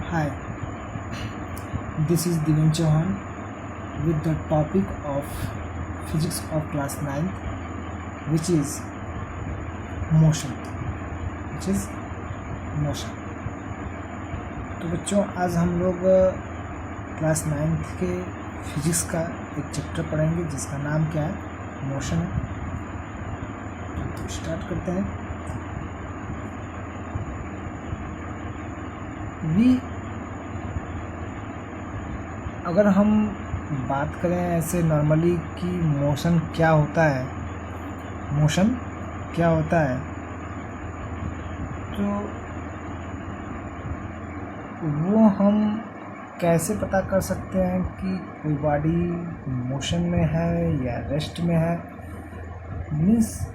Hi, this is Divan Chauhan with the topic of physics of class 9th, which is motion. which is motion. तो बच्चों, आज हम लोग class 9th के physics का एक चैप्टर पढ़ेंगे जिसका नाम क्या है, मोशन है। तो स्टार्ट करते हैं। अगर हम बात करें ऐसे नॉर्मली कि मोशन क्या होता है, तो वो हम कैसे पता कर सकते हैं कि कोई बॉडी मोशन में है या रेस्ट में है। मीन्स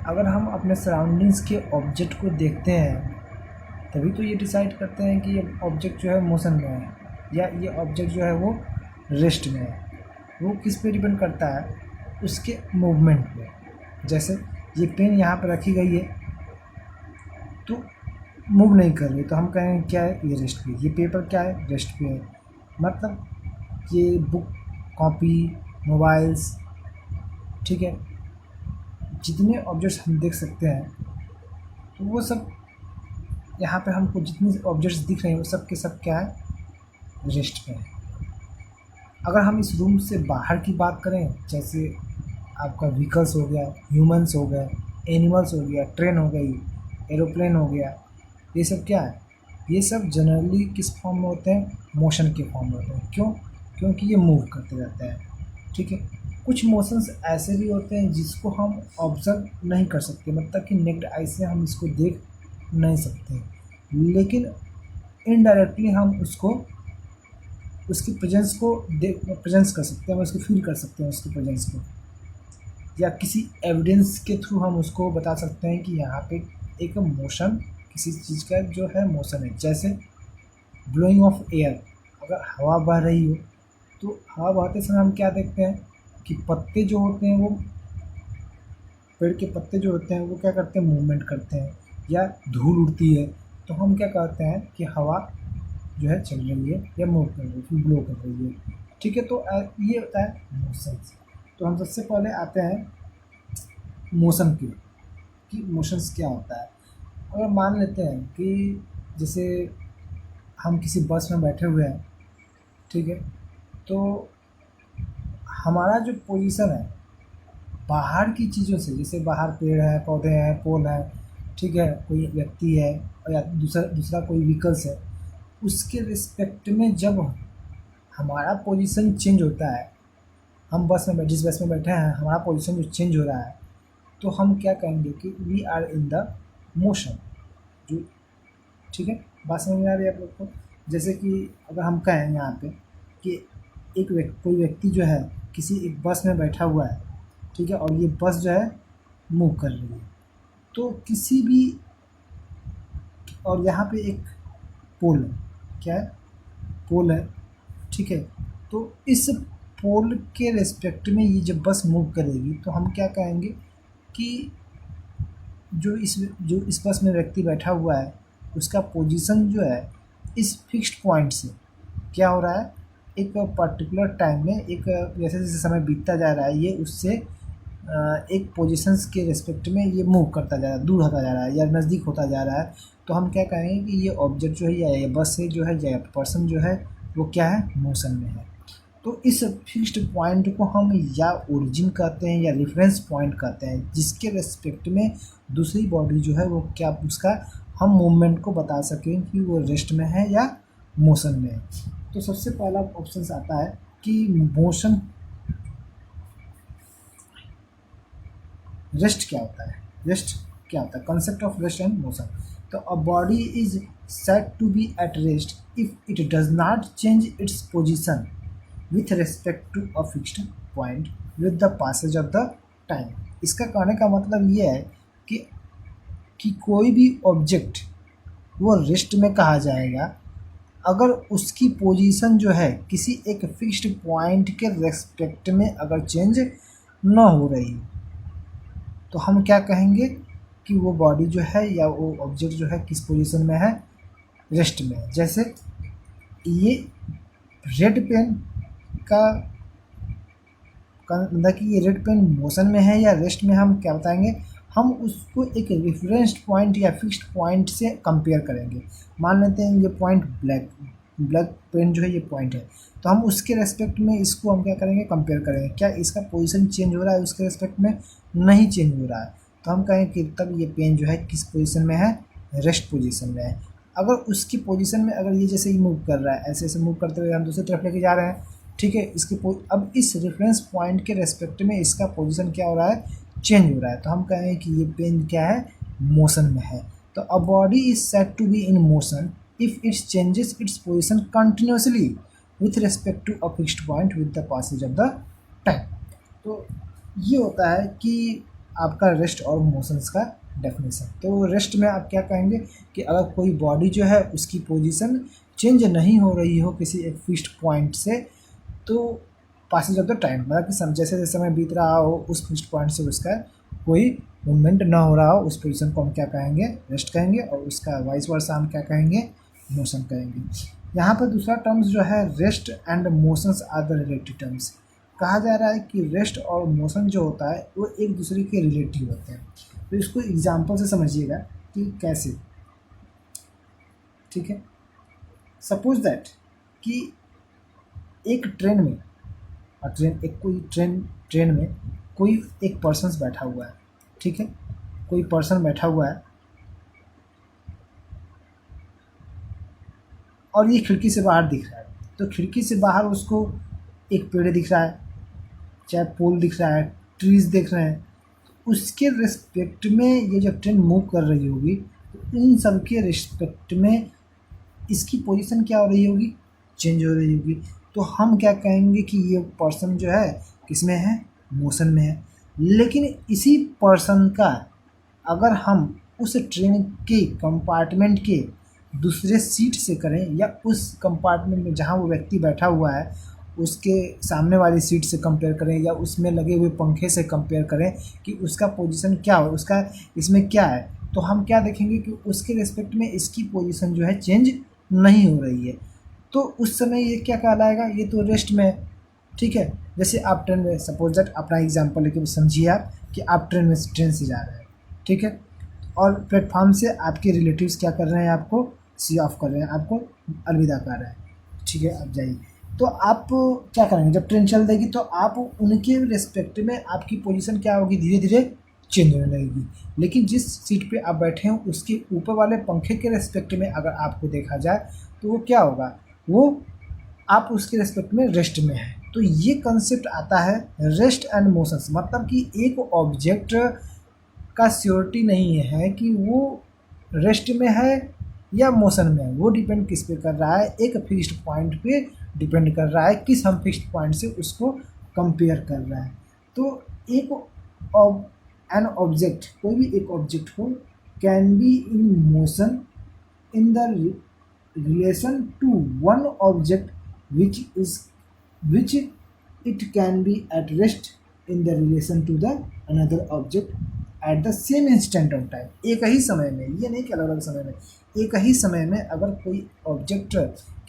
अगर हम अपने सराउंडिंग्स के ऑब्जेक्ट को देखते हैं तभी तो ये डिसाइड करते हैं कि ये ऑब्जेक्ट जो है मोशन में है या ये ऑब्जेक्ट जो है वो रेस्ट में है। वो किस पे डिपेंड करता है, उसके मूवमेंट पे। जैसे ये पेन यहाँ पर रखी गई है तो मूव नहीं कर रही, तो हम कहेंगे क्या है, ये रेस्ट पे। ये पेपर क्या है, रेस्ट पे है। मतलब ये बुक, कॉपी, मोबाइल्स, ठीक है, जितने ऑब्जेक्ट्स हम देख सकते हैं तो वो सब यहाँ पे हमको जितने ऑब्जेक्ट्स दिख रहे हैं वो सब के सब क्या है, रेस्ट पे है। अगर हम इस रूम से बाहर की बात करें, जैसे आपका व्हीकल्स हो गया, ह्यूमंस हो गए, एनिमल्स हो गया, ट्रेन हो गई, एरोप्लेन हो गया, ये सब क्या है, ये सब जनरली किस फॉर्म में होते हैं, मोशन के फॉर्म में होते हैं। क्यों? क्योंकि ये मूव करते रहते हैं। ठीक है, कुछ मोशंस ऐसे भी होते हैं जिसको हम ऑब्जर्व नहीं कर सकते, मतलब कि नेक्ड आई से हम इसको देख नहीं सकते, लेकिन इनडायरेक्टली हम उसकी प्रेजेंस कर सकते हैं, हम उसको फील कर सकते हैं, उसकी प्रेजेंस को, या किसी एविडेंस के थ्रू हम उसको बता सकते हैं कि यहाँ पे एक मोशन, किसी चीज़ का जो है मोशन है। जैसे ब्लोइंग ऑफ एयर, अगर हवा बह रही हो तो हवा बहते समय हम क्या देखते हैं कि पत्ते जो होते हैं, वो पेड़ के पत्ते जो होते हैं वो क्या करते हैं, मूवमेंट करते हैं, या धूल उड़ती है तो हम क्या कहते हैं कि हवा जो है चल रही है या मूव कर रही है, ब्लो कर रही है। ठीक है, तो ये होता है मोशन। तो हम सबसे पहले आते हैं मोशन की, कि मोशंस क्या होता है। अगर मान लेते हैं कि जैसे हम किसी बस में बैठे हुए हैं, ठीक है, तो हमारा जो पोजीशन है बाहर की चीज़ों से, जैसे बाहर पेड़ है, पौधे हैं, पोल है, ठीक है, कोई व्यक्ति है और या दूसरा कोई व्हीकल्स है, उसके रिस्पेक्ट में जब हमारा पोजीशन चेंज होता है, हम जिस बस में बैठे हैं हमारा पोजीशन जो चेंज हो रहा है, तो हम क्या कहेंगे कि we are in the motion. जो ठीक है, बात समझ में आ रही है आप लोग को। जैसे कि अगर हम कहें यहाँ पे कि कोई व्यक्ति जो है किसी एक बस में बैठा हुआ है, ठीक है, और ये बस जो है मूव कर रही है, तो किसी भी, और यहाँ पे एक पोल है, क्या है, पोल है, ठीक है, तो इस पोल के रेस्पेक्ट में ये जब बस मूव करेगी तो हम क्या कहेंगे कि जो इस बस में व्यक्ति बैठा हुआ है उसका पोजीशन जो है इस फिक्स्ड पॉइंट से क्या हो रहा है, एक पर्टिकुलर टाइम में, एक जैसे जैसे समय बीतता जा रहा है ये उससे एक पोजीशंस के रिस्पेक्ट में ये मूव करता जा रहा है, दूर होता जा रहा है या नज़दीक होता जा रहा है। तो हम क्या कहेंगे कि ये ऑब्जेक्ट जो है या ये बस से जो है या पर्सन जो है वो क्या है, मोशन में है। तो इस फिक्स्ड पॉइंट को हम या ओरिजिन कहते हैं या रेफरेंस पॉइंट कहते हैं, जिसके रेस्पेक्ट में दूसरी बॉडी जो है वो क्या, उसका हम मूवमेंट को बता सकें कि वो रेस्ट में है या मोशन में है। तो सबसे पहला ऑप्शन आता है कि मोशन, रेस्ट क्या होता है, concept of rest and motion. तो a body is said to be at rest if it does not change its position with respect to a fixed point with the passage of the time। इसका कहने का मतलब ये है कि कोई भी ऑब्जेक्ट वो रेस्ट में कहा जाएगा अगर उसकी पोजीशन जो है किसी एक फिक्स्ड पॉइंट के रेस्पेक्ट में अगर चेंज न हो रही, तो हम क्या कहेंगे कि वो बॉडी जो है या वो ऑब्जेक्ट जो है किस पोजीशन में है, रेस्ट में है। जैसे ये रेड पेन का मतलब कि ये रेड पेन मोशन में है या रेस्ट में, हम क्या बताएंगे, हम उसको एक रेफरेंस पॉइंट या फिक्स्ड पॉइंट से कंपेयर करेंगे। मान लेते हैं ये पॉइंट ब्लैक पेन जो है ये पॉइंट है, तो हम उसके रेस्पेक्ट में इसको हम क्या करेंगे, कंपेयर करेंगे। क्या इसका पोजीशन चेंज हो रहा है उसके रेस्पेक्ट में? नहीं चेंज हो रहा है, तो हम कहेंगे कि तब ये पेन जो है किस पोजीशन में है, रेस्ट पोजीशन में है। अगर उसकी पोजीशन में अगर ये जैसे ही मूव कर रहा है, ऐसे ऐसे मूव करते हुए हम दूसरी तरफ लेके जा रहे हैं, ठीक है, अब इस रेफरेंस पॉइंट के रेस्पेक्ट में इसका पोजीशन क्या हो रहा है, चेंज हो रहा है, तो हम कहेंगे कि ये पेन क्या है, मोशन में है। तो a body is said to be in motion if its changes its position continuously with respect to a fixed point with the passage of the time. तो ये होता है कि आपका रेस्ट और मोशंस का डेफिनेशन। तो रेस्ट में आप क्या कहेंगे कि अगर कोई बॉडी जो है उसकी पोजीशन चेंज नहीं हो रही हो किसी एक फिक्स्ड पॉइंट से, तो पासेज ऑफ द टाइम मतलब कि जैसे जैसे समय बीत रहा हो उस फिक्स्ड पॉइंट से उसका कोई मूवमेंट ना हो रहा हो, उस पोजीशन को हम क्या कहेंगे, रेस्ट कहेंगे, और उसका वाइस वर्सा हम क्या कहेंगे, मोशन कहेंगे। यहाँ पर दूसरा टर्म्स जो है, rest and motions are the relative terms. कहा जा रहा है कि रेस्ट और मोशन जो होता है वो एक दूसरे के रिलेटिव होते हैं। तो इसको एग्जाम्पल से समझिएगा कि कैसे, ठीक है। सपोज दैट कि एक ट्रेन में, और ट्रेन में कोई एक पर्सन बैठा हुआ है, ठीक है, कोई पर्सन बैठा हुआ है और ये खिड़की से बाहर दिख रहा है। तो खिड़की से बाहर उसको एक पेड़ दिख रहा है, चाहे पोल दिख रहा है, ट्रीज दिख रहे हैं, तो उसके रिस्पेक्ट में ये जब ट्रेन मूव कर रही होगी तो इन सब के रिस्पेक्ट में इसकी पोजीशन क्या हो रही होगी, चेंज हो रही होगी। तो हम क्या कहेंगे कि ये पर्सन जो है किस में है, मोशन में है। लेकिन इसी पर्सन का अगर हम उस ट्रेन के कंपार्टमेंट के दूसरे सीट से करें या उस कंपार्टमेंट में जहाँ वो व्यक्ति बैठा हुआ है उसके सामने वाली सीट से कंपेयर करें या उसमें लगे हुए पंखे से कंपेयर करें कि उसका पोजीशन क्या हो, उसका इसमें क्या है, तो हम क्या देखेंगे कि उसके रिस्पेक्ट में इसकी पोजीशन जो है चेंज नहीं हो रही है। तो उस समय ये क्या कहलाएगा, ये तो रेस्ट में है, ठीक है। जैसे आप ट्रेन में, सपोज दैट अपना एग्जांपल लेके समझिए आप कि आप ट्रेन से जा रहे हैं, ठीक है, और प्लेटफॉर्म से आपके रिलेटिव्स क्या कर रहे हैं, आपको सी ऑफ कर रहे हैं, आपको अलविदा कर रहे हैं, ठीक है, आप जाइए। तो आप क्या करेंगे, जब ट्रेन चल देगी तो आप उनके रिस्पेक्ट में आपकी पोजीशन क्या होगी, धीरे धीरे चेंज होने लगेगी। लेकिन जिस सीट पे आप बैठे हैं उसके ऊपर वाले पंखे के रिस्पेक्ट में अगर आपको देखा जाए तो वो क्या होगा, वो आप उसके रिस्पेक्ट में रेस्ट में है। तो ये कंसेप्ट आता है रेस्ट एंड मोशंस, मतलब कि एक ऑब्जेक्ट का श्योरिटी नहीं है कि वो रेस्ट में है या मोशन में है, वो डिपेंड किस पे कर रहा है, एक फिक्स्ड पॉइंट पे डिपेंड कर रहा है, किस हम फिक्स्ड पॉइंट से उसको कंपेयर कर रहे हैं। तो एक एन ऑब्जेक्ट, कोई भी एक ऑब्जेक्ट हो, can be in motion in the relation to one object which it can be at rest in the relation to the another object at the same instant of time। एक ही समय में, ये नहीं कि अलग अलग समय में, एक ही समय में अगर कोई ऑब्जेक्ट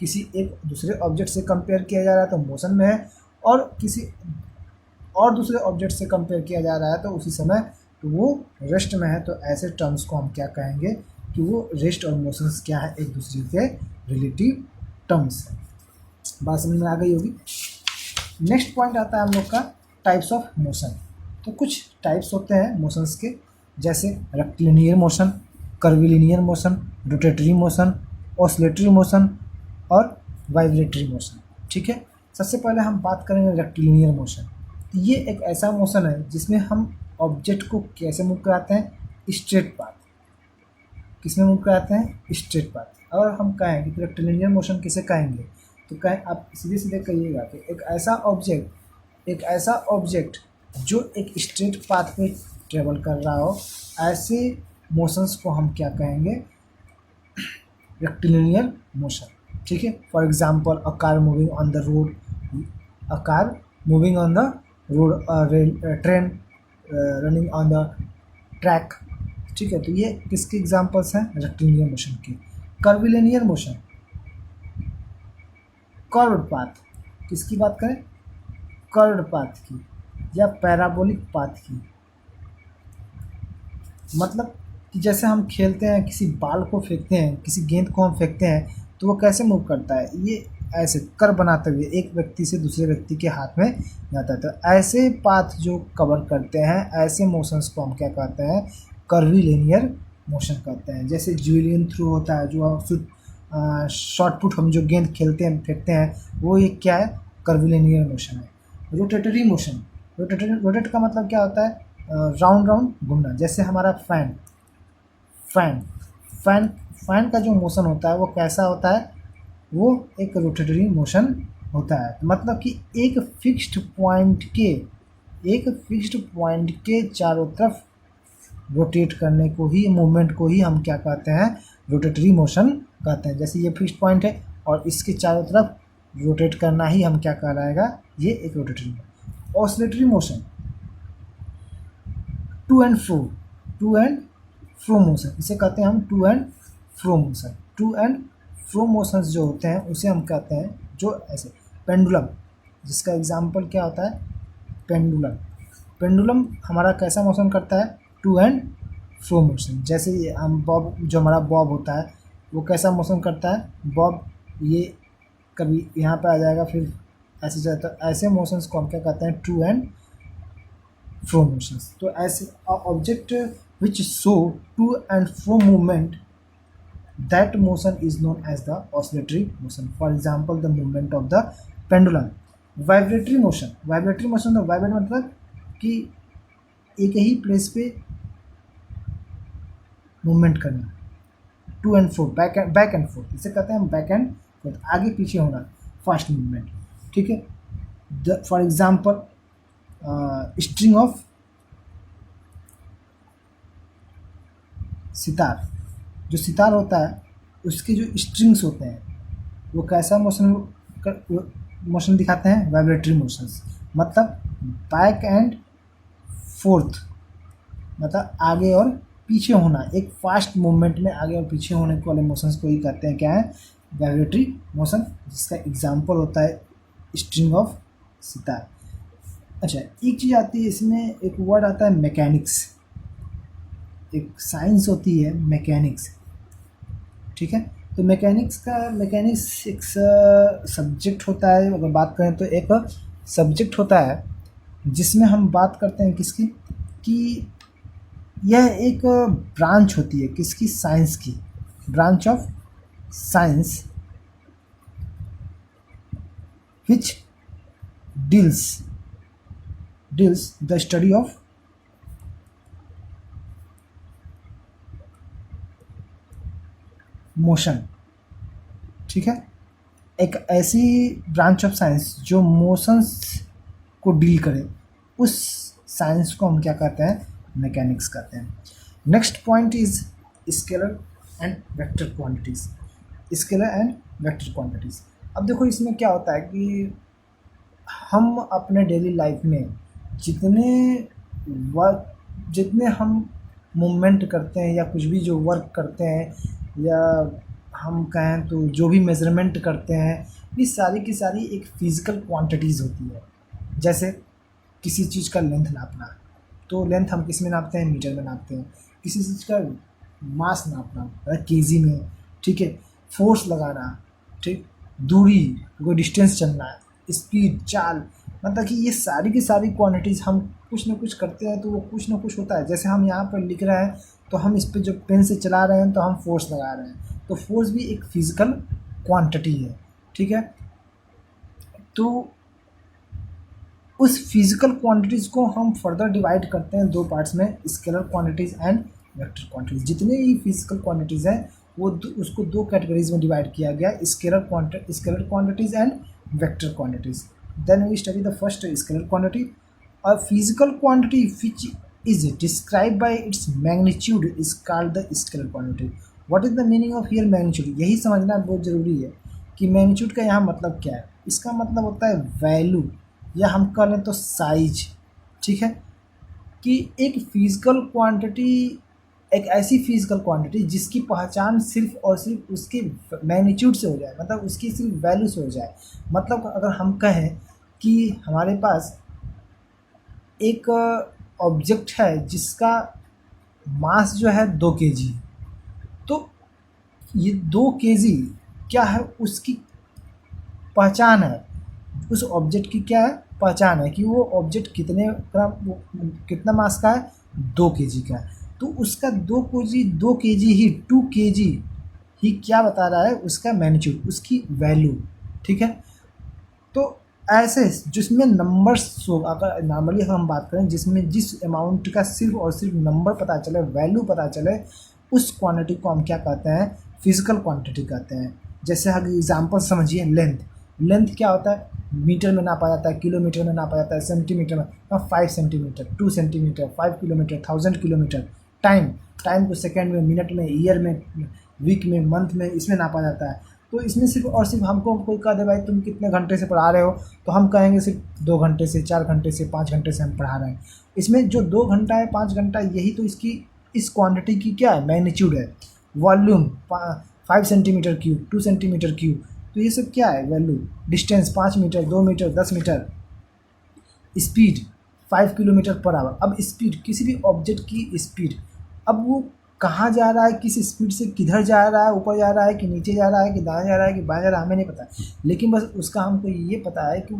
किसी एक दूसरे ऑब्जेक्ट से कंपेयर किया जा रहा है तो मोशन में है, और किसी और दूसरे ऑब्जेक्ट से कंपेयर किया जा रहा है तो उसी समय तो वो रेस्ट में है। तो ऐसे टर्म्स को हम क्या कहेंगे कि वो रेस्ट और मोशंस क्या है, एक दूसरे के रिलेटिव टर्म्स हैं। बात समझ में आ गई होगी। नेक्स्ट पॉइंट आता है हम लोग का टाइप्स ऑफ मोशन। तो कुछ टाइप्स होते हैं मोशंस के, जैसे rectilinear motion, curvilinear motion, rotatory motion, oscillatory motion और वाइब्रेटरी मोशन, ठीक है। सबसे पहले हम बात करेंगे रेक्टिलिनियर मोशन। ये एक ऐसा मोशन है जिसमें हम ऑब्जेक्ट को कैसे मूव कराते हैं, स्ट्रेट पाथ। किसमें मूव कराते हैं, स्ट्रेट पाथ। और हम कहें कि रेक्टिलिनियर मोशन किसे कहेंगे, तो कहें आप सीधे सीधे कहिएगा कि एक ऐसा ऑब्जेक्ट जो एक स्ट्रेट पाथ पे ट्रेवल कर रहा हो, ऐसे मोशंस को हम क्या कहेंगे, रेक्टिलिनियर मोशन, ठीक है। For example a car moving on the road, train running on the track, ठीक है। तो ये किसके एग्जांपल्स हैं, रेक्टिलिनियर मोशन के। कर्विलिनियर मोशन, कर्व्ड पाथ, किसकी बात करें, कर्व्ड पाथ की या पैराबोलिक पाथ की। मतलब कि जैसे हम खेलते हैं, किसी बाल को फेंकते हैं, किसी गेंद को हम फेंकते हैं, तो वो कैसे मूव करता है, ये ऐसे कर बनाते हुए एक व्यक्ति से दूसरे व्यक्ति के हाथ में जाता है। तो ऐसे पाथ जो कवर करते हैं, ऐसे मोशंस को हम क्या कहते हैं, कर्विलिनियर मोशन कहते हैं। जैसे ज्यूलियन थ्रो होता है, जो शॉर्ट पुट हम जो गेंद खेलते हैं, फेंकते हैं, वो एक क्या है, कर्विलिनियर मोशन है। रोटेटरी मोशन, रोटेट का मतलब क्या होता है, राउंड राउंड घूमना। जैसे हमारा फैन फैन फैन फैन का जो मोशन होता है वो कैसा होता है, वो एक रोटेटरी मोशन होता है। मतलब कि एक फिक्स्ड पॉइंट के चारों तरफ रोटेट करने को ही, मूवमेंट को ही हम क्या कहते हैं, रोटेटरी मोशन कहते हैं। जैसे ये फिक्स्ड पॉइंट है और इसके चारों तरफ रोटेट करना ही हम क्या कहलाएगा, ये एक rotatory motion. Oscillatory motion, to and fro motion, इसे कहते हैं हम to and fro motion. To and fro motions जो होते हैं उसे हम कहते हैं, जो ऐसे पेंडुलम, जिसका एग्जांपल क्या होता है, पेंडुलम। पेंडुलम हमारा कैसा मोशन करता है, टू एंड फ्रो मोशन। जैसे ये हम बॉब, जो हमारा बॉब होता है, वो कैसा मोशन करता है, बॉब ये कभी यहाँ पे आ जाएगा, फिर ऐसे जाता है। ऐसे मोशंस को हम क्या कहते हैं, टू एंड फ्रो मोशंस। तो ऐसे object which show to and fro movement, that motion is known as the oscillatory motion. For example, the movement of the pendulum. Vibratory motion, vibratory motion तो vibrate मतलब कि एक ही place पे movement करना, to and fro, back and forth, इसे कहते हैं बैक एंड फोर्थ, आगे पीछे होना, फास्ट मूवमेंट। ठीक है। For example string of sitar, जो सितार होता है उसके जो स्ट्रिंग्स होते हैं वो कैसा मोशन दिखाते हैं, वाइब्रेटरी मोशंस। मतलब बैक एंड फोर्थ, मतलब आगे और पीछे होना, एक फास्ट मूवमेंट में आगे और पीछे होने वाले मोशंस को ही कहते हैं क्या है, वाइब्रेटरी मोशन, जिसका एग्जांपल होता है स्ट्रिंग ऑफ सितार। अच्छा, एक चीज़ आती है इसमें, एक वर्ड आता है मैकेनिक्स, एक साइंस होती है मैकेनिक्स। ठीक है। तो मैकेनिक्स एक सब्जेक्ट होता है, अगर बात करें तो एक सब्जेक्ट होता है जिसमें हम बात करते हैं किसकी, कि यह एक ब्रांच होती है किसकी, साइंस की, branch of science which deals the study of motion. ठीक है। एक ऐसी ब्रांच ऑफ साइंस जो मोशंस को डील करे, उस साइंस को हम क्या कहते हैं, मैकेनिक्स कहते हैं। Next point is scalar and vector quantities. Scalar and vector quantities, अब देखो इसमें क्या होता है कि हम अपने डेली लाइफ में जितने हम मूवमेंट करते हैं या कुछ भी जो वर्क करते हैं, या हम कहें तो जो भी मेजरमेंट करते हैं, ये सारी की सारी एक फिज़िकल क्वांटिटीज़ होती है। जैसे किसी चीज़ का लेंथ नापना, तो लेंथ हम किस में नापते हैं, मीटर में नापते हैं। किसी चीज़ का मास नापना, केजी में। ठीक है। फोर्स लगाना, ठीक, दूरी, कोई डिस्टेंस चलना, स्पीड, चाल, मतलब कि ये सारी की सारी क्वांटिटीज़ हम कुछ ना कुछ करते हैं तो वो कुछ ना कुछ होता है। जैसे हम यहाँ पर लिख रहे हैं तो हम इस पर जो पेन से चला रहे हैं तो हम फोर्स लगा रहे हैं, तो फोर्स भी एक फिज़िकल क्वांटिटी है। ठीक है। तो उस फिज़िकल क्वांटिटीज़ को हम फर्दर डिवाइड करते हैं दो पार्ट्स में, scalar quantities and vector quantities. जितने ही फिज़िकल क्वांटिटीज़ हैं वो उसको दो कैटेगरीज में डिवाइड किया गया, scalar quantities and vector quantities. Then we study the first scalar quantity. A physical quantity which is described by its magnitude is called the scalar quantity. What is the meaning of here magnitude? यही समझना बहुत ज़रूरी है कि magnitude का यहाँ मतलब क्या है। इसका मतलब होता है वैल्यू, या हम कह लें तो साइज। ठीक है। कि एक फिजिकल क्वांटिटी एक ऐसी फिजिकल क्वांटिटी जिसकी पहचान सिर्फ और सिर्फ उसके मैग्नीट्यूड से हो जाए, मतलब उसकी सिर्फ वैल्यू से हो जाए। मतलब अगर हम कहें कि हमारे पास एक ऑब्जेक्ट है जिसका मास जो है 2 kg, तो ये 2 kg क्या है, उसकी पहचान है। उस ऑब्जेक्ट की क्या है, पहचान है कि वो ऑब्जेक्ट कितने ग्राम, कितना मास का है, 2 kg का है। तो उसका 2 kg, 2 kg ही 2 kg ही क्या बता रहा है, उसका मैग्नीट्यूड, उसकी वैल्यू। ठीक है, तो ऐसे जिसमें नंबर्स शो, अगर नॉर्मली हम बात करें जिसमें जिस अमाउंट का सिर्फ और सिर्फ नंबर पता चले, वैल्यू पता चले, उस क्वांटिटी को हम क्या कहते हैं, फिजिकल क्वांटिटी कहते हैं। जैसे हम एग्जांपल समझिए, लेंथ। लेंथ क्या होता है, मीटर में नापा जाता है, किलोमीटर में नापा जाता है, सेंटीमीटर में। 5 centimetre, 2 centimetre, 5 kilometre, 1000 kilometre. Time, time को सेकेंड में, मिनट में, ईयर में, वीक में, मंथ में, इसमें नापा जाता है। तो इसमें सिर्फ और सिर्फ हमको कोई कह दे भाई तुम कितने घंटे से पढ़ा रहे हो, तो हम कहेंगे सिर्फ 2 घंटे से, 4 घंटे से, 5 घंटे से हम पढ़ा रहे हैं। इसमें जो 2 घंटा है, 5 घंटा, यही तो इसकी, इस क्वांटिटी की क्या है, मैग्नीट्यूड है। Volume 5 centimetre cube, 2 centimetre cube, तो ये सब क्या है, value. Distance 5 metre, 2 metre, 10 metre. Speed 5 kilometre per hour. अब स्पीड, किसी भी ऑब्जेक्ट की स्पीड, अब वो कहाँ जा रहा है, किस स्पीड से किधर जा रहा है, ऊपर जा रहा है कि नीचे जा रहा है कि दाएं जा रहा है कि बाएं जा रहा है, हमें नहीं पता। लेकिन बस उसका हमको ये पता है कि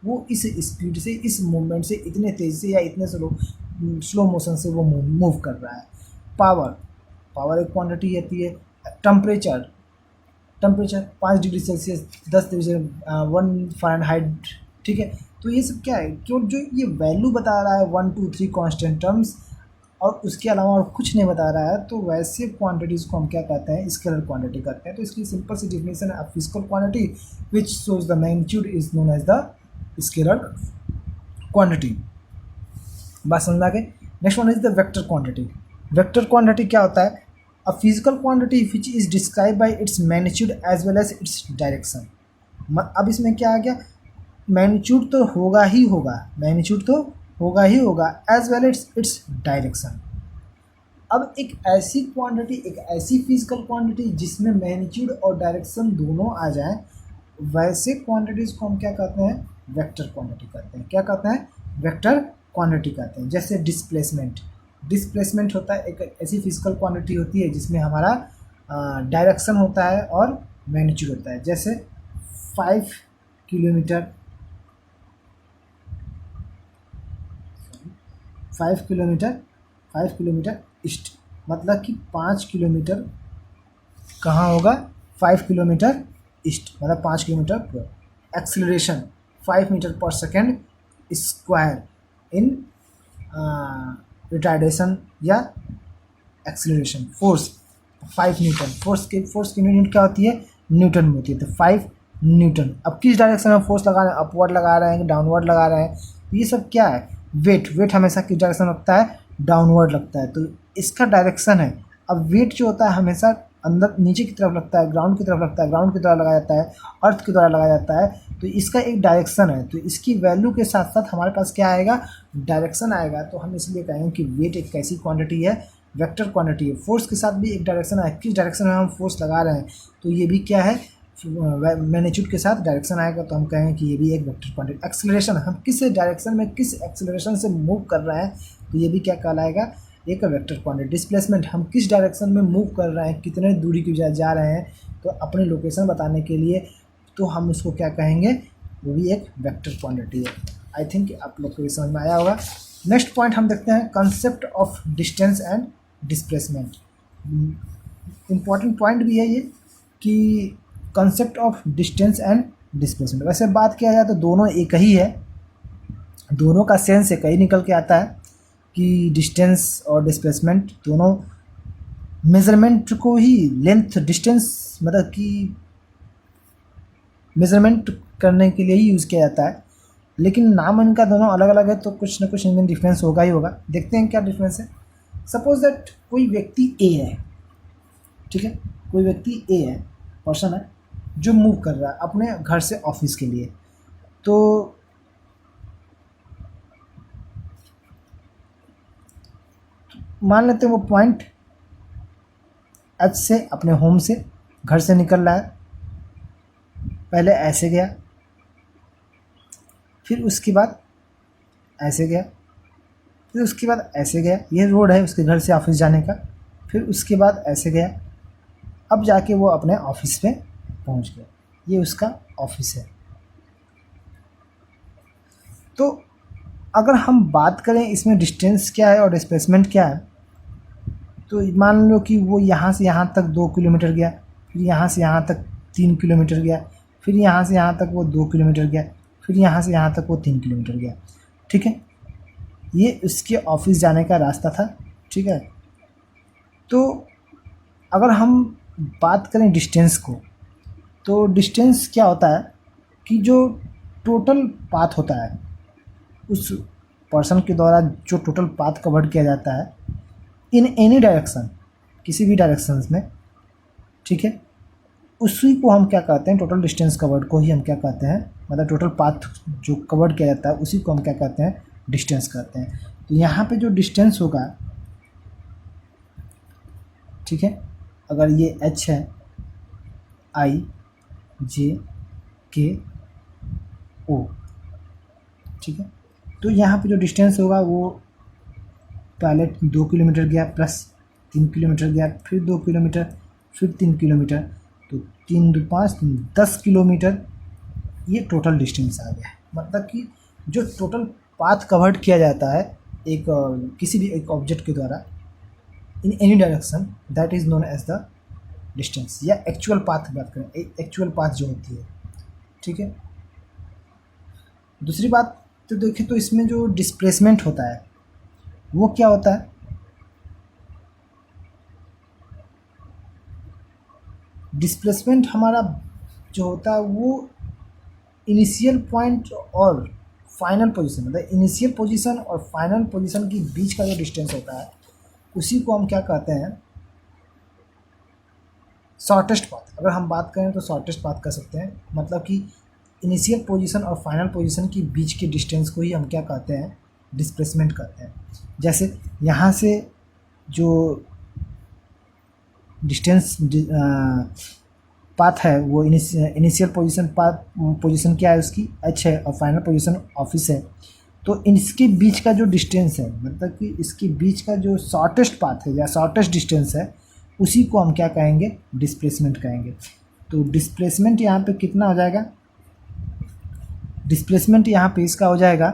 वो इस स्पीड से, इस मूवमेंट से, इतने तेज़ से या इतने स्लो मोशन से वो मूव कर रहा है। पावर, पावर एक क्वांटिटी होती है। Temperature, temperature 5 degree Celsius, 10 degree, 1 Fahrenheit. ठीक है, तो ये सब क्या है, क्यों जो ये वैल्यू बता रहा है 1 2 3 कांस्टेंट टर्म्स, और उसके अलावा और कुछ नहीं बता रहा है, तो वैसे क्वांटिटीज़ को हम क्या कहते हैं, स्केलर क्वांटिटी कहते हैं। तो इसकी सिंपल सी डिफिनेशन है, physical quantity which shows the magnitude is known as the scalar quantity. बात समझ में आ गई। Next one is the vector quantity. Vector quantity क्या होता है, a physical quantity which is describe by its magnitude as well as its direction. अब इसमें क्या आ गया, मैग्नीट्यूड तो होगा ही होगा, मैग्नीट्यूड तो होगा ही होगा, as well its its direction. अब एक ऐसी क्वांटिटी, एक ऐसी फिजिकल क्वांटिटी जिसमें मैग्नीट्यूड और डायरेक्शन दोनों आ जाए, वैसे क्वांटिटीज को हम क्या कहते हैं, वेक्टर क्वांटिटी कहते हैं। क्या कहते हैं, वेक्टर क्वांटिटी कहते हैं। जैसे डिस्प्लेसमेंट, डिस्प्लेसमेंट होता है, एक ऐसी फिजिकल क्वांटिटी होती है जिसमें हमारा डायरेक्शन होता है और मैग्नीट्यूड होता है। जैसे 5 किलोमीटर, 5 किलोमीटर, 5 किलोमीटर ईस्ट, मतलब कि 5 किलोमीटर कहाँ होगा, 5 किलोमीटर ईस्ट, मतलब 5 किलोमीटर पर। एक्सीलरेशन 5 मीटर पर सेकेंड स्क्वायर इन रिटार्डेशन या एक्सीलरेशन। फोर्स 5 न्यूटन, फोर्स की यूनिट क्या होती है, न्यूटन में होती है। तो 5 न्यूटन। अब किस डायरेक्शन में फोर्स लगा रहे हैं, अपवर्ड लगा रहे हैं कि डाउनवर्ड लगा रहे हैं, तो ये सब क्या है, वेट। वेट हमेशा किस डायरेक्शन लगता है, डाउनवर्ड लगता है, तो इसका डायरेक्शन है। अब वेट जो होता है हमेशा अंदर नीचे की तरफ लगता है, ग्राउंड की तरफ लगता है, ग्राउंड की द्वारा लगाया जाता है, अर्थ के द्वारा लगाया जाता है, तो इसका एक डायरेक्शन है। तो इसकी वैल्यू के साथ साथ हमारे पास क्या आएगा, डायरेक्शन आएगा। तो हम इसलिए कहेंगे कि वेट एक कैसी क्वांटिटी है, वेक्टर क्वांटिटी है। फोर्स के साथ भी एक डायरेक्शन है, किस डायरेक्शन में हम फोर्स लगा रहे हैं, तो ये भी क्या है, मैग्नीट्यूड के साथ डायरेक्शन आएगा, तो हम कहेंगे कि ये भी एक वेक्टर क्वांटिटी। एक्सेलरेशन, हम किस डायरेक्शन में किस एक्सेलरेशन से मूव कर रहे हैं, तो ये भी क्या कहलाएगा, एक वेक्टर क्वांटिटी। डिस्प्लेसमेंट, हम किस डायरेक्शन में मूव कर रहे हैं, कितने दूरी की जा रहे हैं, तो अपनी लोकेशन बताने के लिए, तो हम उसको क्या कहेंगे, वो भी एक वेक्टर क्वांटिटी है। आई थिंक आप लोग को ये समझ में आया होगा। नेक्स्ट पॉइंट हम देखते हैं, concept of distance and displacement. Important point भी है ये कि concept of distance and displacement. वैसे बात किया जाए तो दोनों एक ही है, दोनों का सेंस एक ही निकल के आता है कि डिस्टेंस और डिस्प्लेसमेंट दोनों मेज़रमेंट को ही, लेंथ डिस्टेंस मतलब कि मेज़रमेंट करने के लिए ही यूज़ किया जाता है, लेकिन नाम इनका दोनों अलग अलग है, तो कुछ ना कुछ इनमें डिफरेंस होगा ही होगा। देखते हैं क्या डिफरेंस है। सपोज दैट कोई व्यक्ति ए है, ठीक है, कोई व्यक्ति ए है, पर्सन है, जो मूव कर रहा है अपने घर से ऑफिस के लिए। तो मान लेते हैं वो पॉइंट एच से अपने होम से घर से निकल रहा है, पहले ऐसे गया, फिर उसके बाद ऐसे गया, फिर उसके बाद ऐसे गया, ये रोड है उसके घर से ऑफिस जाने का, फिर उसके बाद ऐसे गया, अब जाके वो अपने ऑफिस पे पहुंच गया, ये उसका ऑफिस है। तो अगर हम बात करें इसमें डिस्टेंस क्या है और डिस्प्लेसमेंट क्या है, तो मान लो कि वो यहाँ से यहाँ तक 2 किलोमीटर गया, फिर यहाँ से यहाँ तक 3 किलोमीटर गया, फिर यहाँ से यहाँ तक वो 2 किलोमीटर गया, फिर यहाँ से यहाँ तक वो 3 किलोमीटर गया। ठीक है, ये उसके ऑफिस जाने का रास्ता था। ठीक है, तो अगर हम बात करें डिस्टेंस को, तो डिस्टेंस क्या होता है कि जो टोटल पाथ होता है उस पर्सन के द्वारा जो टोटल पाथ कवर किया जाता है इन एनी डायरेक्शन, किसी भी डायरेक्शंस में, ठीक है, उसी को हम क्या कहते हैं, टोटल डिस्टेंस कवर्ड को ही हम क्या कहते हैं, मतलब टोटल पाथ जो कवर किया जाता है उसी को हम क्या कहते हैं, डिस्टेंस कहते हैं। तो यहाँ पे जो डिस्टेंस होगा, ठीक है, अगर ये h है, i j k o, ठीक है, तो यहाँ पे जो डिस्टेंस होगा वो पहले 2 किलोमीटर गया, प्लस 3 किलोमीटर गया, फिर 2 किलोमीटर, फिर 3 किलोमीटर, तो 3 2 5 10 किलोमीटर, ये टोटल डिस्टेंस आ गया। मतलब कि जो टोटल पाथ कवर्ड किया जाता है एक किसी भी एक ऑब्जेक्ट के द्वारा in any direction, that is known as the distance, या एक्चुअल पाथ की बात करें, एक्चुअल पाथ जो होती है। ठीक है, दूसरी बात तो देखें तो इसमें जो डिस्प्लेसमेंट होता है वो क्या होता है, डिस्प्लेसमेंट हमारा जो होता है वो इनिशियल पॉइंट और फाइनल पोजीशन, मतलब इनिशियल पोजीशन और फाइनल पोजीशन के बीच का जो डिस्टेंस होता है उसी को हम क्या कहते हैं, शॉर्टेस्ट पाथ। अगर हम बात करें तो शॉर्टेस्ट पाथ कर सकते हैं, मतलब कि इनिशियल पोजीशन और फाइनल पोजीशन के बीच के डिस्टेंस को ही हम क्या कहते हैं, डिस्प्लेसमेंट कहते हैं। जैसे यहाँ से जो डिस्टेंस पाथ है वो इनिशियल पोजीशन पाथ, पोजीशन क्या है उसकी h है, और फाइनल पोजीशन ऑफिस है, तो इसके बीच का जो डिस्टेंस है, मतलब कि इसके बीच का जो शॉर्टेस्ट पाथ है या शॉर्टेस्ट डिस्टेंस है उसी को हम क्या कहेंगे, डिस्प्लेसमेंट कहेंगे। तो डिस्प्लेसमेंट यहाँ पे कितना हो जाएगा, डिस्प्लेसमेंट यहाँ पे इसका हो जाएगा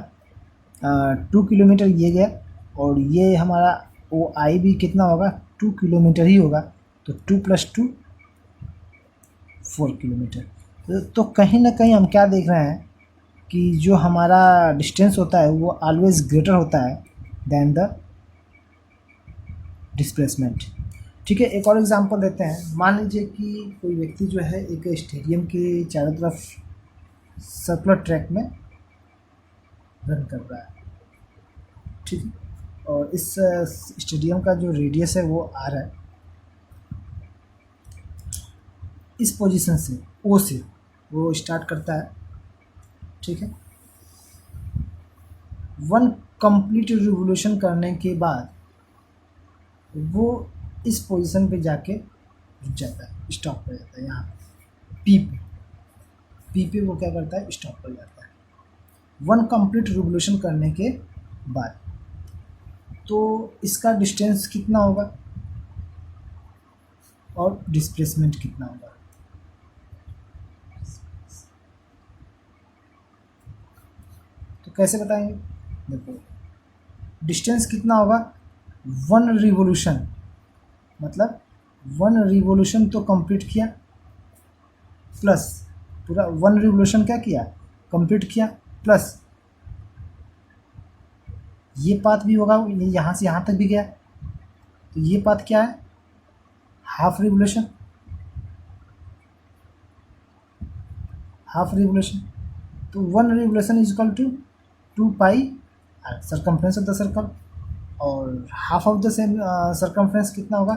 2 किलोमीटर ये गया, और ये हमारा ओ आई भी कितना होगा, 2 किलोमीटर ही होगा, तो 2 + 2 4 किलोमीटर। तो कहीं ना कहीं हम क्या देख रहे हैं कि जो हमारा डिस्टेंस होता है वो ऑलवेज ग्रेटर होता है देन द डिस्प्लेसमेंट। ठीक है, एक और एग्जांपल देते हैं। मान लीजिए कि कोई व्यक्ति जो है एक स्टेडियम के चारों तरफ सर्कुलर ट्रैक में रन कर रहा है, ठीक है, और इस स्टेडियम का जो रेडियस है वो r है, इस पोजीशन से ओ से वो स्टार्ट करता है। ठीक है, 1 कंप्लीट रिवोल्यूशन करने के बाद वो इस पोजीशन पे जाके रुक जाता है, स्टॉप कर जाता है, यहाँ पी पे वो क्या करता है, स्टॉप कर जाता है 1 कंप्लीट रिवोल्यूशन करने के बाद। तो इसका डिस्टेंस कितना होगा और डिस्प्लेसमेंट कितना होगा, तो कैसे बताएंगे, देखो डिस्टेंस कितना होगा, 1 रिवोल्यूशन, मतलब 1 रिवोल्यूशन तो कंप्लीट किया, प्लस पूरा 1 रिवोल्यूशन क्या किया, कंप्लीट किया, प्लस ये पाथ भी होगा, ये यहाँ से यहाँ तक भी गया, तो ये पाथ क्या है, हाफ रिवोल्यूशन, हाफ रिवोल्यूशन। तो 1 revolution is equal to 2 pi r, circumference of the circle, और half of the same circumference कितना होगा,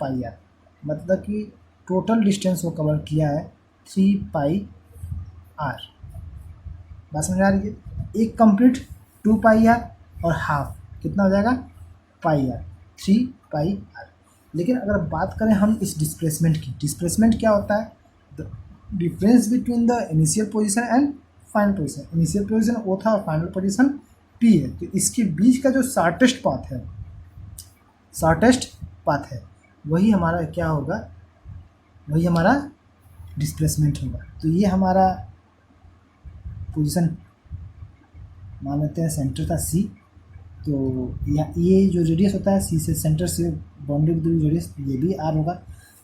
पाई आर, मतलब कि टोटल डिस्टेंस वो कवर किया है 3 पाई आर। बात समझ आ रही है, एक कंप्लीट 2 पाई आर और हाफ कितना हो जाएगा, पाई आर, 3 पाई आर। लेकिन अगर बात करें हम इस डिस्प्लेसमेंट की, डिस्प्लेसमेंट क्या होता है? The difference between the initial position and final position. Initial position O था और फाइनल पोजीशन पी है, तो इसके बीच का जो शॉर्टेस्ट पाथ है, शॉर्टेस्ट पाथ है, वही हमारा क्या होगा? वही हमारा डिस्प्लेसमेंट होगा। तो ये हमारा पोजीशन मान लेते हैं सेंटर था सी, तो ये जो रेडियस होता है सी से सेंटर से बाउंड्री दूरी रेडियस, ये भी आर होगा।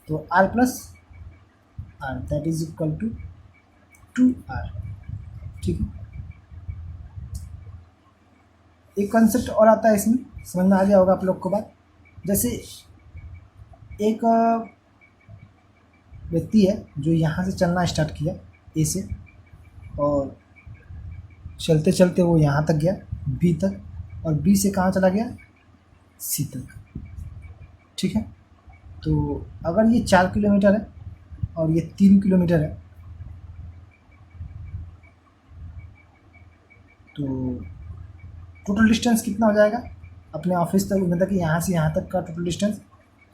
तो r plus r that is equal to 2r। ठीक है, एक कॉन्सेप्ट और आता है इसमें, समझ में आ गया होगा आप लोग को बात। जैसे एक व्यक्ति है जो यहाँ से चलना स्टार्ट किया ए से, और चलते चलते वो यहाँ तक गया बी तक, और बी से कहाँ चला गया? सी तक। ठीक है, तो अगर ये 4 किलोमीटर है और ये 3 किलोमीटर है, तो टोटल डिस्टेंस कितना हो जाएगा अपने ऑफिस तक, मतलब कि यहाँ से यहाँ तक का टोटल डिस्टेंस?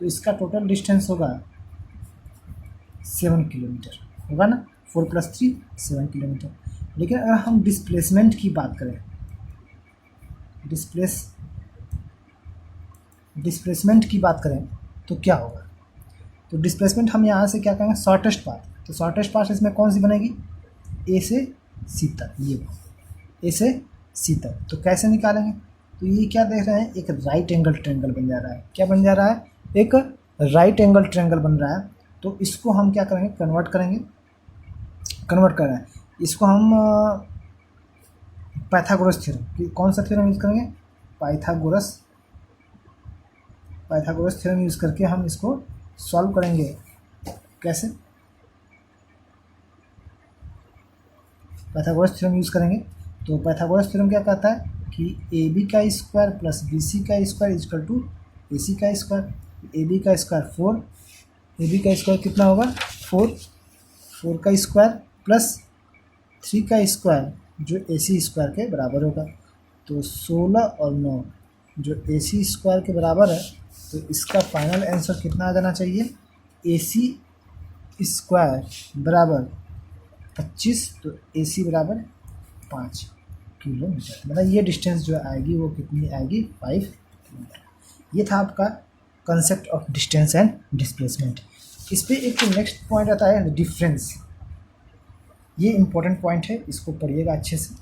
तो इसका टोटल डिस्टेंस होगा 7 किलोमीटर होगा ना, 4 + 3 7 किलोमीटर। लेकिन अगर हम डिस्प्लेसमेंट की बात करें, डिस्प्लेसमेंट की बात करें तो क्या होगा? तो डिस्प्लेसमेंट हम यहाँ से क्या कहेंगे? Shortest path. तो शॉर्टेस्ट पाथ इसमें कौन सी बनेगी? ए से सी तक, ये ए से सी तक। तो कैसे निकालेंगे? तो ये क्या देख रहे हैं? एक राइट एंगल ट्रायंगल बन जा रहा है। क्या बन जा रहा है? एक राइट एंगल ट्रायंगल बन रहा है। तो इसको हम क्या करेंगे? कन्वर्ट करेंगे। कन्वर्ट कर रहे हैं इसको हम पाइथागोरस थ्योरम। कौन सा थ्योरम यूज़ करेंगे? पाइथागोरस थ्योरम यूज़ करके हम इसको सॉल्व करेंगे। कैसे? पाइथागोरस थ्योरम यूज़ करेंगे। तो पाइथागोरस थ्योरम क्या कहता है कि ए बी का स्क्वायर प्लस बी सी का स्क्वायर इजकल टू ए सी का स्क्वायर। ए बी का स्क्वायर 4, ए बी का स्क्वायर कितना होगा? 4 का स्क्वायर प्लस 3 का स्क्वायर जो ए सी स्क्वायर के बराबर होगा। तो 16 और 9 जो ए सी स्क्वायर के बराबर है, तो इसका फाइनल आंसर कितना आ जाना चाहिए? ए सी स्क्वायर बराबर 25, तो ए सी बराबर 5 किलोमीटर। मतलब ये डिस्टेंस जो आएगी वो कितनी आएगी? 5 किलोमीटर। ये था आपका concept of distance and displacement. इस पर एक नेक्स्ट पॉइंट आता है डिफरेंस। ये इंपॉर्टेंट पॉइंट है, इसको पढ़िएगा अच्छे से।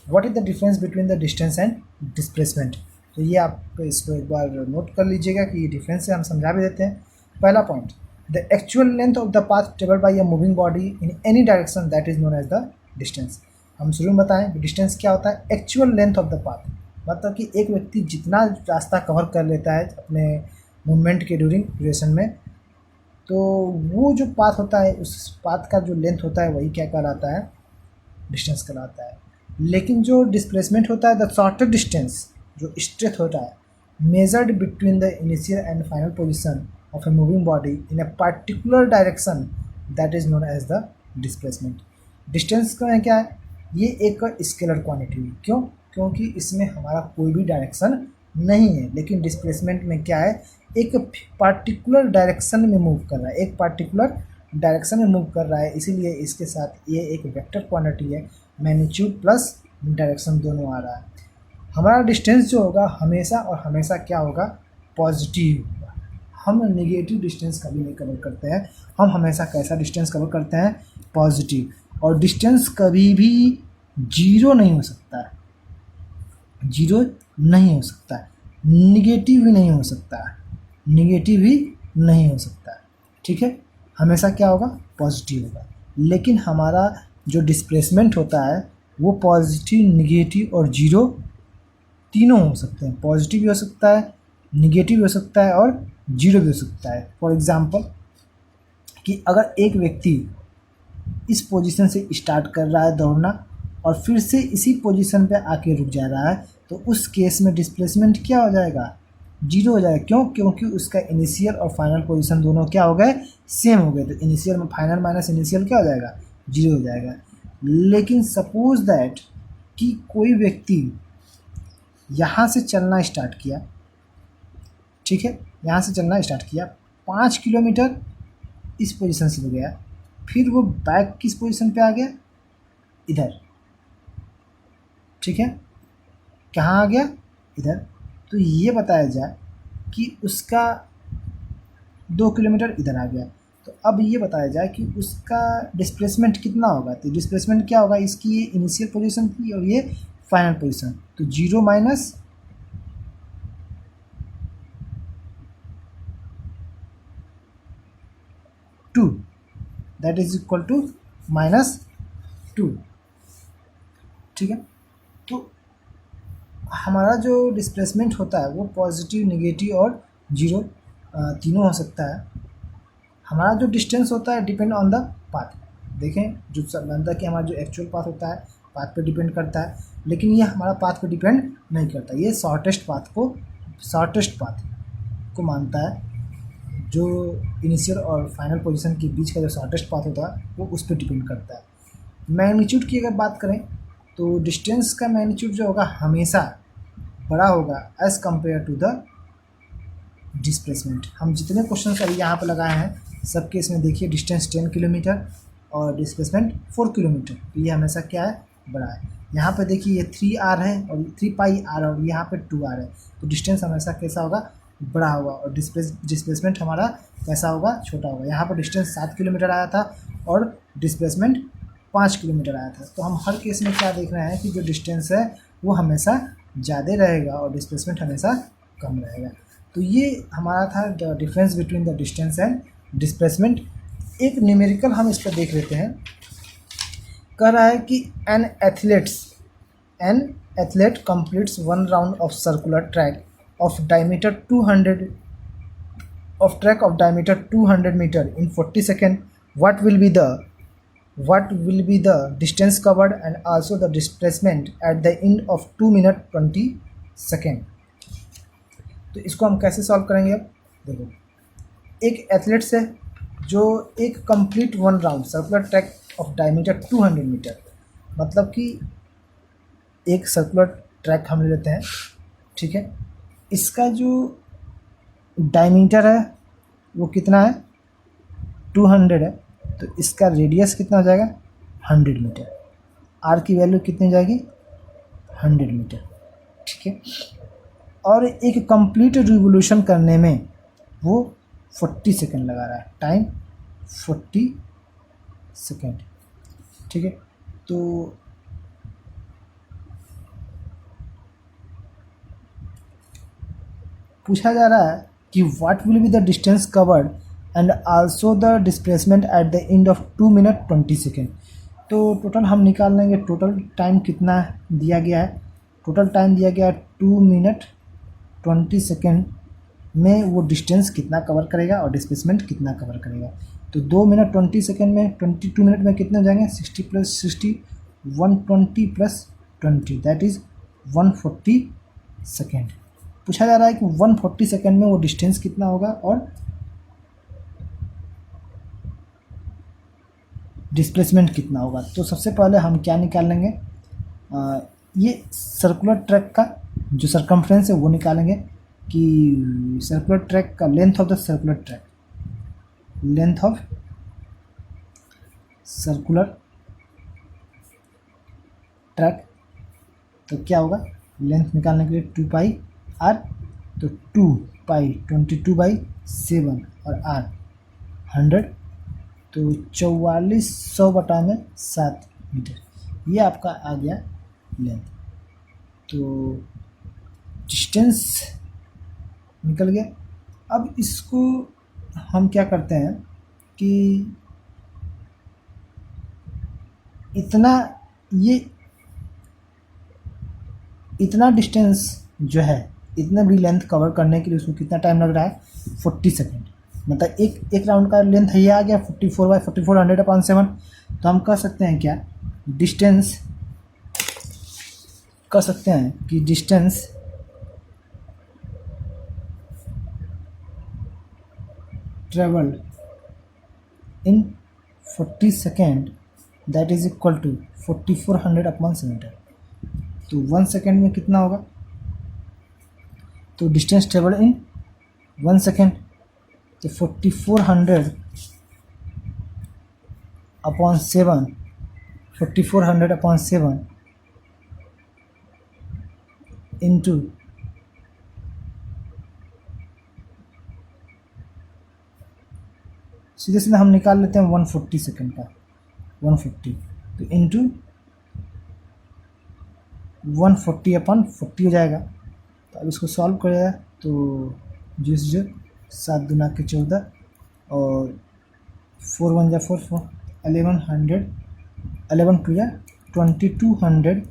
What is the difference between the distance and displacement? तो ये आप इसको एक बार नोट कर लीजिएगा कि ये डिफरेंस है, हम समझा भी देते हैं। पहला point, the actual length of the path travelled by a moving body in any direction that is known as the distance. हम शुरू में बताएं कि डिस्टेंस क्या होता है? Actual length of the path, मतलब कि एक व्यक्ति जितना रास्ता कवर कर लेता है अपने मूवमेंट के ड्यूरेशन में, तो वो जो पाथ होता है उस पाथ का जो लेंथ होता है वही क्या कहलाता है? डिस्टेंस कहलाता है। लेकिन जो डिस्प्लेसमेंट होता है, द शॉर्टर डिस्टेंस जो स्ट्रेथ होता है, measured between the initial and final position of a moving body in a particular direction that is known as the displacement. Distance का क्या है? ये एक स्केलर क्वांटिटी है। क्यों? क्योंकि इसमें हमारा कोई भी डायरेक्शन नहीं है। लेकिन डिस्प्लेसमेंट में क्या है? एक पार्टिकुलर डायरेक्शन में मूव कर रहा है, एक पार्टिकुलर डायरेक्शन में मूव कर रहा है, इसीलिए इसके साथ ये एक वेक्टर क्वांटिटी है, मैग्नीट्यूड प्लस डायरेक्शन दोनों आ रहा है। हमारा डिस्टेंस जो होगा हमेशा और हमेशा क्या होगा? पॉजिटिव होगा। हम नेगेटिव डिस्टेंस कभी नहीं कवर करते हैं, हम हमेशा कैसा डिस्टेंस कवर करते हैं? पॉजिटिव। और डिस्टेंस कभी भी जीरो नहीं हो सकता है, जीरो नहीं हो सकता है, निगेटिव भी नहीं हो सकता है, निगेटिव ही नहीं हो सकता है। ठीक है, हमेशा क्या होगा? पॉजिटिव होगा। लेकिन हमारा जो डिस्प्लेसमेंट होता है वो पॉजिटिव, निगेटिव और जीरो तीनों हो सकते हैं। पॉजिटिव भी हो सकता है, निगेटिव भी हो सकता है और जीरो भी हो सकता है। फॉर एग्जांपल कि अगर एक व्यक्ति इस पोजीशन से स्टार्ट कर रहा है दौड़ना और फिर से इसी पोजीशन पे आके रुक जा रहा है, तो उस केस में डिस्प्लेसमेंट क्या हो जाएगा? जीरो हो जाएगा। क्यों? क्योंकि उसका इनिशियल और फाइनल पोजीशन दोनों क्या हो गए? सेम हो गए। तो इनिशियल में फाइनल माइनस इनिशियल क्या हो जाएगा? जीरो हो जाएगा। लेकिन सपोज दैट कि कोई व्यक्ति यहाँ से चलना स्टार्ट किया, ठीक है, यहाँ से चलना स्टार्ट किया, 5 किलोमीटर इस पोजीशन से गया, फिर वो बैक किस पोजीशन पे आ गया, इधर, ठीक है, कहाँ आ गया, इधर। तो ये बताया जाए कि उसका 2 किलोमीटर इधर आ गया, तो अब ये बताया जाए कि उसका डिस्प्लेसमेंट कितना होगा। तो डिस्प्लेसमेंट क्या होगा, इसकी ये इनिशियल पोजीशन थी और ये फाइनल पोजीशन, तो 0 minus 2 that is equal to -2, ठीक है। तो हमारा जो डिस्प्लेसमेंट होता है वो पॉजिटिव, नेगेटिव और जीरो तीनों हो सकता है। हमारा जो डिस्टेंस होता है डिपेंड ऑन द पाथ। देखें, जो बनता है कि हमारा जो एक्चुअल पाथ होता है पाथ पे डिपेंड करता है, लेकिन ये हमारा पाथ पे डिपेंड नहीं करता। ये शॉर्टेस्ट पाथ को मानता है। जो इनिशियल और फाइनल पोजीशन के बीच का जो शॉर्टेस्ट पाथ होता है वो उस पर डिपेंड करता है। मैग्नीट्यूड की अगर बात करें तो डिस्टेंस का मैग्नीट्यूड जो होगा हमेशा बड़ा होगा as compare to the displacement. हम जितने क्वेश्चन अभी यहाँ पर लगाए हैं सब केस में देखिए डिस्टेंस 10 किलोमीटर और डिस्प्लेसमेंट 4 किलोमीटर, तो ये हमेशा क्या है, बड़ा है। यहाँ पे देखिए ये 3r है और 3πr और यहाँ पे 2r है, तो डिस्टेंस हमेशा कैसा होगा, बड़ा होगा, और डिस्प्लेसमेंट हमारा कैसा होगा, छोटा होगा। यहाँ पर डिस्टेंस 7 किलोमीटर आया था और डिस्प्लेसमेंट 5 किलोमीटर आया था, तो हम हर केस में क्या देख रहे हैं कि जो डिस्टेंस है वो हमेशा ज़्यादा रहेगा और डिस्प्लेसमेंट हमेशा कम रहेगा। तो ये हमारा था the difference between the distance and displacement. एक न्यूमेरिकल हम इस पर देख लेते हैं। कह रहा है कि an athlete completes 1 round of circular track of diameter 200 metre in 40 second. what will be the distance covered and also the displacement at the end of 2 minute 20 second. तो इसको हम कैसे सॉल्व करेंगे। अब देखो, एक एथलीट से जो एक complete 1 round circular track of diameter 200 metre, मतलब कि एक सर्कुलर ट्रैक हम ले लेते हैं, ठीक है। इसका जो डायमीटर है वो कितना है, 200 है, तो इसका रेडियस कितना हो जाएगा, 100 मीटर। आर की वैल्यू कितनी हो जाएगी, 100 मीटर, ठीक है। और एक कंप्लीट रिवोल्यूशन करने में वो 40 सेकेंड लगा रहा है, टाइम 40 सेकेंड, ठीक है। तो पूछा जा रहा है कि what will be the distance covered and also the displacement at the end of 2 minute 20 second. तो टोटल हम निकाल लेंगे, टोटल टाइम कितना दिया गया है, टोटल टाइम दिया गया है 2 मिनट 20 सेकेंड में वो डिस्टेंस कितना कवर करेगा और डिस्प्लेसमेंट कितना कवर करेगा। तो 2 मिनट 20 सेकेंड में 22 मिनट में कितने हो जाएंगे, 60 + 60 120 + 20 दैट इज़ 140 सेकेंड। पूछा जा रहा है कि 140 सेकेंड में वो डिस्टेंस कितना होगा और डिस्प्लेसमेंट कितना होगा। तो सबसे पहले हम क्या निकाल लेंगे, ये सर्कुलर ट्रैक का जो सरकमफ्रेंस है वो निकालेंगे कि सर्कुलर ट्रैक का length of the circular track, length of circular track, तो क्या होगा, लेंथ निकालने के लिए 2πr, तो 2π 22/7 और r 100, तो 4400/7 मीटर, ये आपका आ गया लेंथ। तो डिस्टेंस निकल गया। अब इसको हम क्या करते हैं कि इतना डिस्टेंस जो है, इतना भी लेंथ कवर करने के लिए उसको कितना टाइम लग रहा है, 40 सेकेंड। मतलब एक राउंड का लेंथ ये आ गया 44/44 100/7। तो हम कह सकते हैं क्या, डिस्टेंस कह सकते हैं कि distance travelled in 40 second that is equal to 4400/7। तो 1 सेकेंड में कितना होगा, तो डिस्टेंस ट्रेवल्ड इन 1 सेकेंड तो 4400 अपॉन 7, 4400 अपॉन 7 इंटू सीधे सीधे हम निकाल लेते हैं 140 सेकेंड का, 150 तो इंटू 140 अपॉन 40 हो जाएगा। तो अब इसको सॉल्व करेगा तो 0 7 दूना के 14 और 4 1 जा 4 4 1100 11 2 या 2200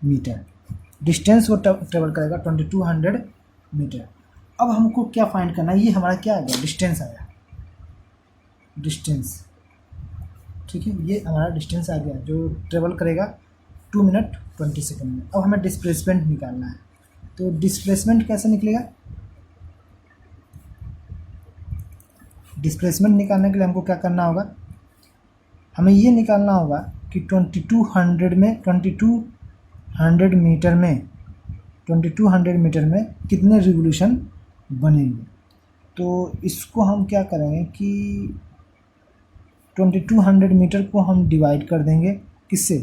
मीटर डिस्टेंस वो ट्रेवल करेगा 2200 मीटर। अब हमको क्या फाइंड करना है, ये हमारा क्या आ गया, डिस्टेंस आया, डिस्टेंस, ठीक है, ये हमारा डिस्टेंस आ गया जो ट्रेवल करेगा 2 मिनट 20 सेकेंड में। अब हमें डिस्प्लेसमेंट निकालना है, तो डिस्प्लेसमेंट कैसे निकलेगा, डिस्प्लेसमेंट निकालने के लिए हमको क्या करना होगा, हमें ये निकालना होगा कि 2200 में 2200 मीटर में 2200 मीटर में कितने रिवोल्यूशन बनेंगे। तो इसको हम क्या करेंगे कि 2200 मीटर को हम डिवाइड कर देंगे किससे,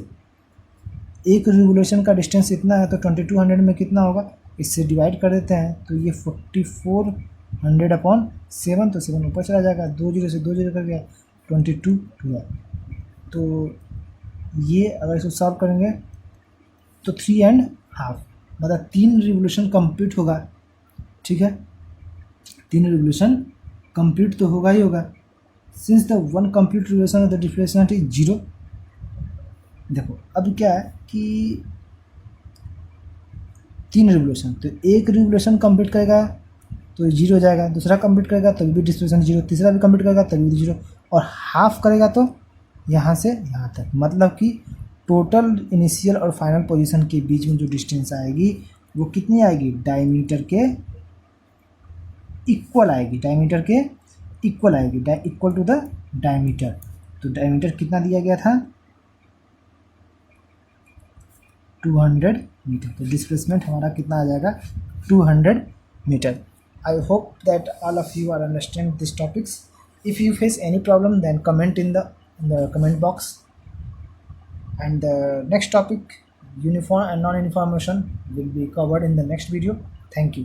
एक रिवोल्यूशन का डिस्टेंस इतना है तो 2200 में कितना होगा, इससे डिवाइड कर देते हैं तो ये 4400 अपॉन 7, तो 7 ऊपर चला जाएगा, 2 0 से 2 0 कर गया 22 हुआ। तो ये अगर इसको सॉल्व करेंगे तो 3.5 मतलब 3 रिवोल्यूशन कंप्लीट होगा, ठीक है, 3 रिवोल्यूशन कंप्लीट तो होगा ही होगा। Since the 1 complete revolution of the displacement is 0। देखो अब क्या है कि 3 रिवोल्यूशन, तो एक रिवोल्यूशन कंप्लीट करेगा तो 0 हो जाएगा, दूसरा कंप्लीट करेगा तभी भी डिस्प्लेसमेंट 0, तीसरा भी कंप्लीट करेगा तभी भी 0, और हाफ करेगा तो यहाँ से यहाँ तक, मतलब कि टोटल इनिशियल और फाइनल पोजीशन के बीच में जो डिस्टेंस आएगी वो कितनी आएगी, डायमीटर के इक्वल आएगी, डायमीटर के इक्वल आएगी, इक्वल टू द डायमीटर। तो डायमीटर कितना दिया गया था, 200 मीटर, तो डिस्प्लेसमेंट हमारा कितना आ जाएगा, 200 metre. I hope that all of you are understand this topics. If you face any problem then comment in the comment box, and the next topic, uniform and non-uniform motion, will be covered in the next video. Thank you.